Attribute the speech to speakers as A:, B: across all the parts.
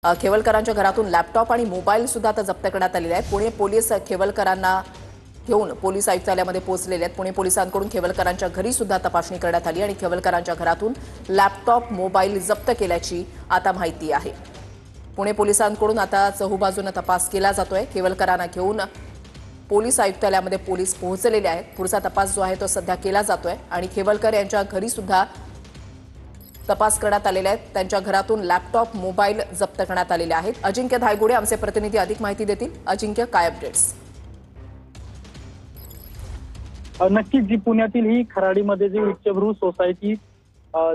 A: खेवलकरांच्या घरातून लॅपटॉप आणि मोबाईल सुद्धा आता जप्त करण्यात आलेले आहेत। पुणे पोलीस खेवलकरांना घेऊन पोलीस आयुक्तालयामध्ये पोहोचलेले आहेत। पुणे पोलिसांकडून खेवलकरांच्या घरी सुद्धा तपासणी करण्यात आली आणि खेवलकरांच्या घरातून लॅपटॉप मोबाईल जप्त केल्याची आता माहिती आहे। पुणे पोलिसांकडून आता चहूबाजूने तपास केला जातोय। खेवलकरांना घेऊन पोलीस आयुक्तालयामध्ये पोलीस पोहोचलेले आहेत। पुढचा तपास जो आहे तो सध्या केला जातोय आणि खेवलकर यांच्या घरी सुद्धा तपास करण्यात आलेले आहेत। त्यांच्या घरातून लॅपटॉप मोबाईल जप्त करण्यात आलेले आहेत। अजिंक्य धायगुडे आमचे प्रतिनिधी अधिक माहिती देतील। अजिंक्य, काय अपडेट्स?
B: नक्कीच जी पुण्यातील ही खराडीमध्ये जी उच्चभ्रू सोसायटी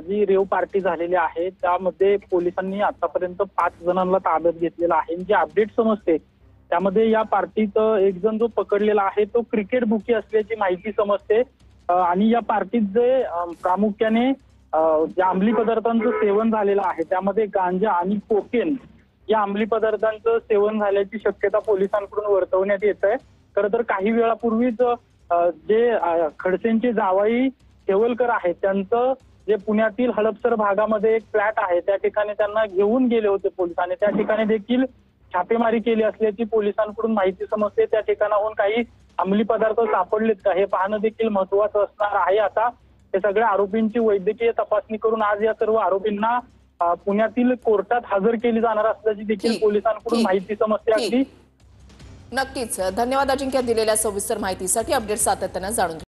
B: जी रेव पार्टी झालेली आहे त्यामध्ये पोलिसांनी आतापर्यंत 5 जणांना ताब्यात घेतलेला आहे। जे अपडेट समजते त्यामध्ये या पार्टीत एक जण जो पकडलेला आहे तो क्रिकेट बुकी असल्याची माहिती समजते आणि या पार्टीत जे प्रामुख्याने जे अंमली पदार्थांचं सेवन झालेलं आहे त्यामध्ये गांजा आणि कोकेन या अंमली पदार्थांचं सेवन झाल्याची शक्यता पोलिसांकडून वर्तवण्यात येत आहे। खरं तर काही वेळापूर्वीच जे खडसेंचे जावई खेवलकर आहेत त्यांचं जे पुण्यातील हडपसर भागामध्ये एक फ्लॅट आहे त्या ठिकाणी त्यांना घेऊन गेले होते पोलिसांनी। त्या ठिकाणी देखील छापेमारी केली असल्याची पोलिसांकडून माहिती समजते। त्या ठिकाणाहून काही अंमली पदार्थ सापडलेत का हे पाहणं देखील महत्त्वाचं असणार आहे। आता हे सगळ्या आरोपींची वैद्यकीय तपासणी करून आज या सर्व आरोपींना पुण्यातील कोर्टात हजर केली जाणार असल्याची देखील पोलिसांकडून माहिती समजते। अगदी
A: नक्कीच धन्यवाद अजिंक्य दिलेल्या सविस्तर माहितीसाठी। अपडेट सातत्याने जाणून